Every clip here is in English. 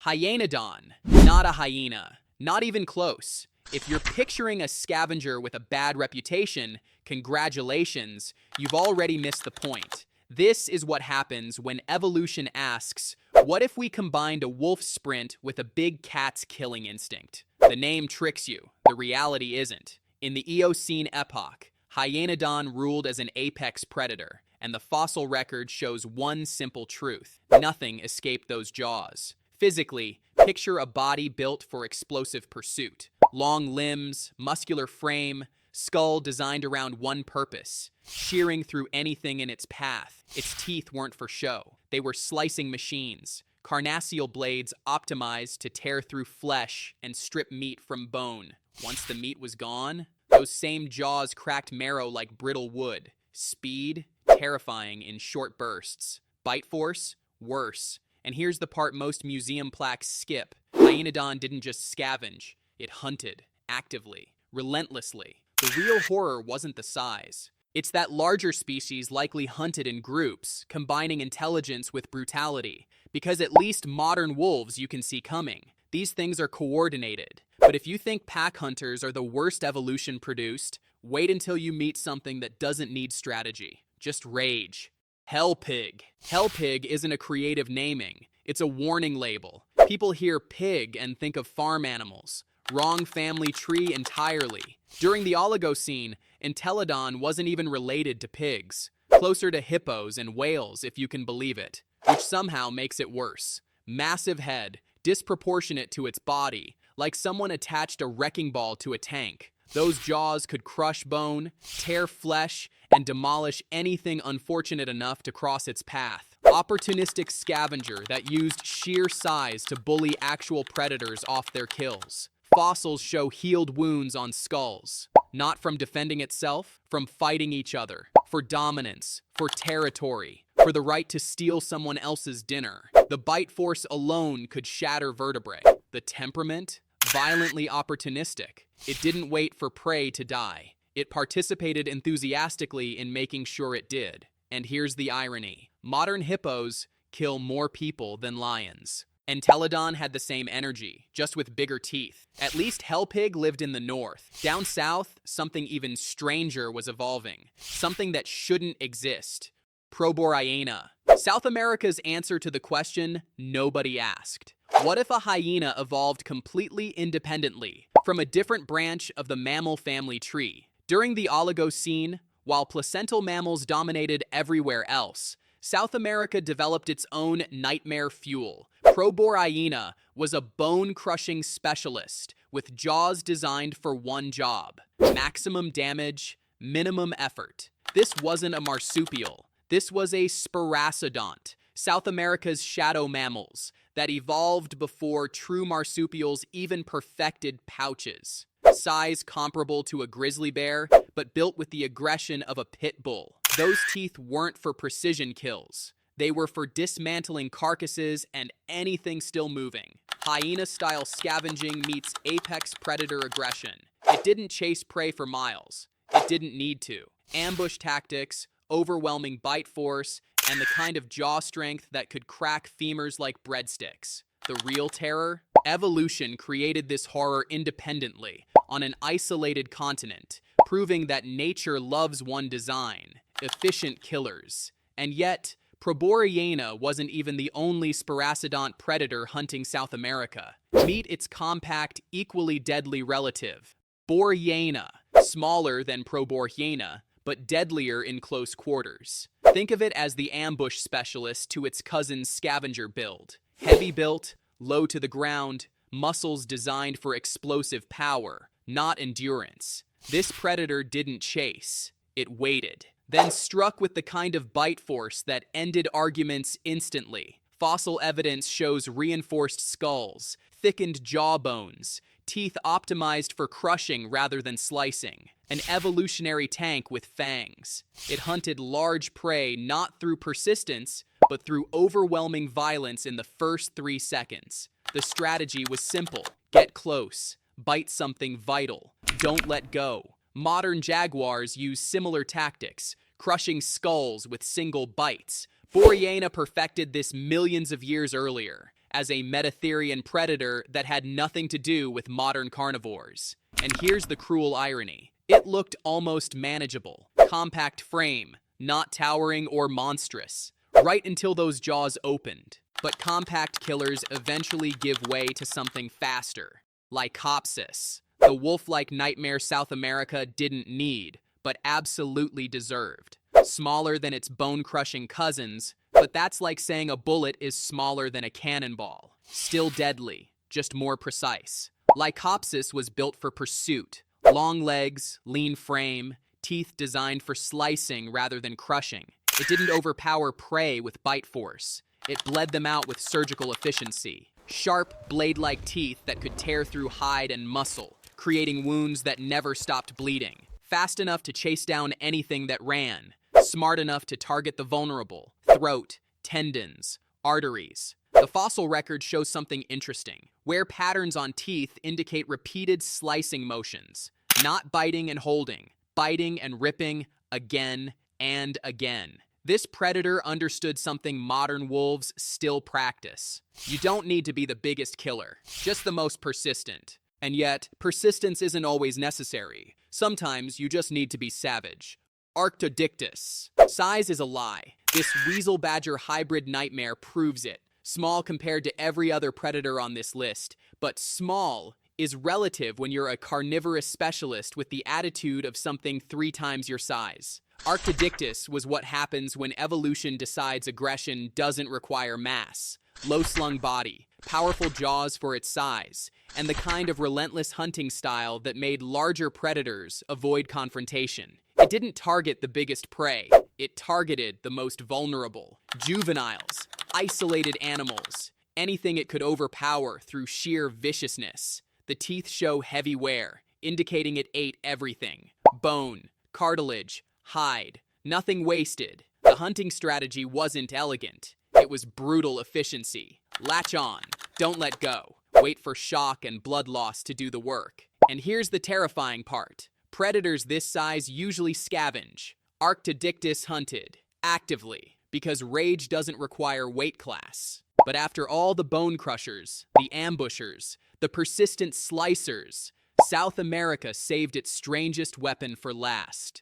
Hyaenodon, not a hyena, not even close. If you're picturing a scavenger with a bad reputation, congratulations, you've already missed the point. This is what happens when evolution asks, what if we combined a wolf sprint with a big cat's killing instinct? The name tricks you, the reality isn't. In the Eocene epoch, Hyaenodon ruled as an apex predator, and the fossil record shows one simple truth: nothing escaped those jaws. Physically, picture a body built for explosive pursuit. Long limbs, muscular frame, skull designed around one purpose: shearing through anything in its path. Its teeth weren't for show. They were slicing machines, carnassial blades optimized to tear through flesh and strip meat from bone. Once the meat was gone, those same jaws cracked marrow like brittle wood. Speed, terrifying in short bursts. Bite force, worse. And here's the part most museum plaques skip. Hyaenodon didn't just scavenge, it hunted, actively, relentlessly. The real horror wasn't the size. It's that larger species likely hunted in groups, combining intelligence with brutality, because at least modern wolves you can see coming. These things are coordinated. But if you think pack hunters are the worst evolution produced, wait until you meet something that doesn't need strategy, just rage. Hell pig. Hell pig isn't a creative naming, it's a warning label. People hear pig and think of farm animals. Wrong family tree entirely. During the Oligocene, Entelodon wasn't even related to pigs. Closer to hippos and whales, if you can believe it, which somehow makes it worse. Massive head, disproportionate to its body, like someone attached a wrecking ball to a tank. Those jaws could crush bone, tear flesh, and demolish anything unfortunate enough to cross its path. Opportunistic scavenger that used sheer size to bully actual predators off their kills. Fossils show healed wounds on skulls, not from defending itself, from fighting each other, for dominance, for territory, for the right to steal someone else's dinner. The bite force alone could shatter vertebrae. The temperament? Violently opportunistic. It didn't wait for prey to die. It participated enthusiastically in making sure it did. And here's the irony. Modern hippos kill more people than lions. Entelodon had the same energy, just with bigger teeth. At least hell pig lived in the north. Down south, something even stranger was evolving. Something that shouldn't exist. Proborhyaena. South America's answer to the question nobody asked. What if a hyena evolved completely independently from a different branch of the mammal family tree? During the Oligocene, while placental mammals dominated everywhere else, South America developed its own nightmare fuel. Proborhyaena was a bone-crushing specialist with jaws designed for one job: maximum damage, minimum effort. This wasn't a marsupial. This was a sparassodont, South America's shadow mammals that evolved before true marsupials even perfected pouches. Size comparable to a grizzly bear, but built with the aggression of a pit bull. Those teeth weren't for precision kills. They were for dismantling carcasses and anything still moving. Hyena-style scavenging meets apex predator aggression. It didn't chase prey for miles. It didn't need to. Ambush tactics, overwhelming bite force, and the kind of jaw strength that could crack femurs like breadsticks. The real terror? Evolution created this horror independently, on an isolated continent, proving that nature loves one design: efficient killers. And yet, Proborhyaena wasn't even the only sparassodont predator hunting South America. Meet its compact, equally deadly relative, Borhyaena, smaller than Proborhyaena, but deadlier in close quarters. Think of it as the ambush specialist to its cousin's scavenger build. Heavy built, low to the ground, muscles designed for explosive power, not endurance. This predator didn't chase, it waited, then struck with the kind of bite force that ended arguments instantly. Fossil evidence shows reinforced skulls, thickened jawbones, teeth optimized for crushing rather than slicing. An evolutionary tank with fangs. It hunted large prey not through persistence, but through overwhelming violence in the first 3 seconds. The strategy was simple: get close, bite something vital, don't let go. Modern jaguars use similar tactics, crushing skulls with single bites. Borhyaena perfected this millions of years earlier. as a Metatherian predator that had nothing to do with modern carnivores. And here's the cruel irony. It looked almost manageable. Compact frame, not towering or monstrous, right until those jaws opened. But compact killers eventually give way to something faster. Lycopsis, the wolf-like nightmare South America didn't need, but absolutely deserved. Smaller than its bone-crushing cousins, but that's like saying a bullet is smaller than a cannonball. Still deadly, just more precise. Lycopsis was built for pursuit. Long legs, lean frame, teeth designed for slicing rather than crushing. It didn't overpower prey with bite force. It bled them out with surgical efficiency. Sharp, blade-like teeth that could tear through hide and muscle, creating wounds that never stopped bleeding. Fast enough to chase down anything that ran. Smart enough to target the vulnerable. Throat, tendons, arteries. The fossil record shows something interesting. Wear patterns on teeth indicate repeated slicing motions. Not biting and holding. Biting and ripping again and again. This predator understood something modern wolves still practice. You don't need to be the biggest killer, just the most persistent. And yet, persistence isn't always necessary. Sometimes you just need to be savage. Arctodictis. Size is a lie. This weasel-badger hybrid nightmare proves it. Small compared to every other predator on this list, but small is relative when you're a carnivorous specialist with the attitude of something 3 times your size. Arctodictis was what happens when evolution decides aggression doesn't require mass. Low-slung body, powerful jaws for its size, and the kind of relentless hunting style that made larger predators avoid confrontation. It didn't target the biggest prey. It targeted the most vulnerable. Juveniles, isolated animals, anything it could overpower through sheer viciousness. The teeth show heavy wear, indicating it ate everything. Bone, cartilage, hide, nothing wasted. The hunting strategy wasn't elegant. It was brutal efficiency. Latch on, don't let go. Wait for shock and blood loss to do the work. And here's the terrifying part. Predators this size usually scavenge. Arctodictis hunted, actively, because rage doesn't require weight class. But after all the bone crushers, the ambushers, the persistent slicers, South America saved its strangest weapon for last.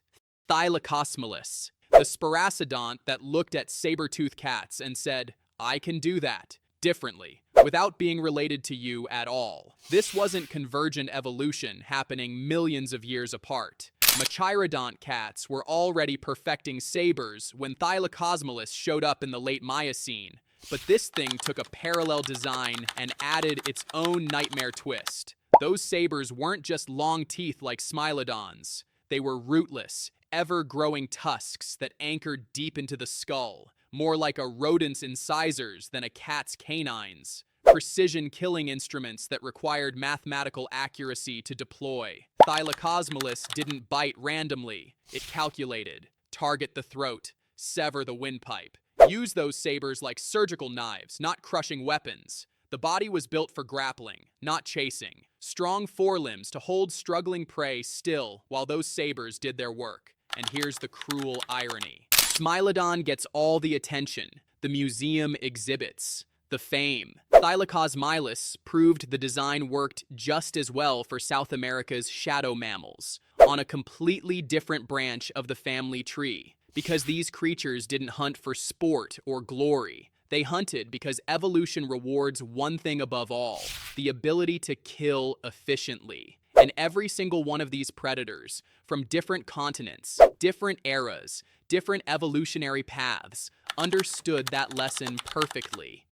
Thylacosmilus, the Sparacidont that looked at saber-tooth cats and said, "I can do that, differently, without being related to you at all." This wasn't convergent evolution happening millions of years apart. Machairodont cats were already perfecting sabers when Thylacosmilus showed up in the late Miocene, but this thing took a parallel design and added its own nightmare twist. Those sabers weren't just long teeth like Smilodons. They were rootless, ever-growing tusks that anchored deep into the skull, more like a rodent's incisors than a cat's canines. Precision killing instruments that required mathematical accuracy to deploy. Thylacosmilus didn't bite randomly. It calculated. Target the throat. Sever the windpipe. Use those sabers like surgical knives, not crushing weapons. The body was built for grappling, not chasing. Strong forelimbs to hold struggling prey still while those sabers did their work. And here's the cruel irony. Smilodon gets all the attention. The museum exhibits the fame. Thylacosmilus proved the design worked just as well for South America's shadow mammals, on a completely different branch of the family tree. Because these creatures didn't hunt for sport or glory. They hunted because evolution rewards one thing above all, the ability to kill efficiently. And every single one of these predators, from different continents, different eras, different evolutionary paths, understood that lesson perfectly.